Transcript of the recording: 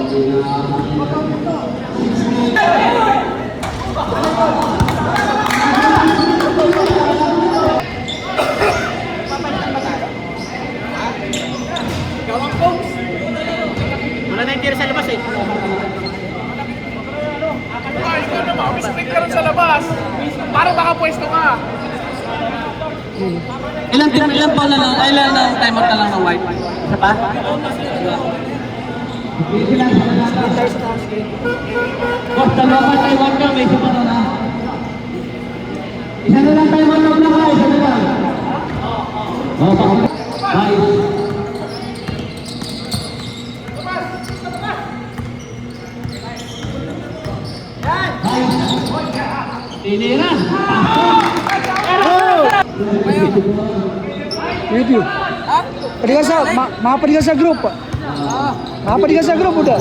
Wala na yung tira sa labas eh. Ay, ikaw naman, umisprint ka rin sa labas. Parang nakapwesto ka. Ilan pa na lang, ilan na timer na lang ng white? Isa pa? Boss, dalawa pa Taiwan ka, may isa pa na. Isa na lang Taiwan na lang, isa na lang. Nice. Tiniran. Review. Pergi sa, maaf pergi sa grup. Maaf pergi sa grup udah.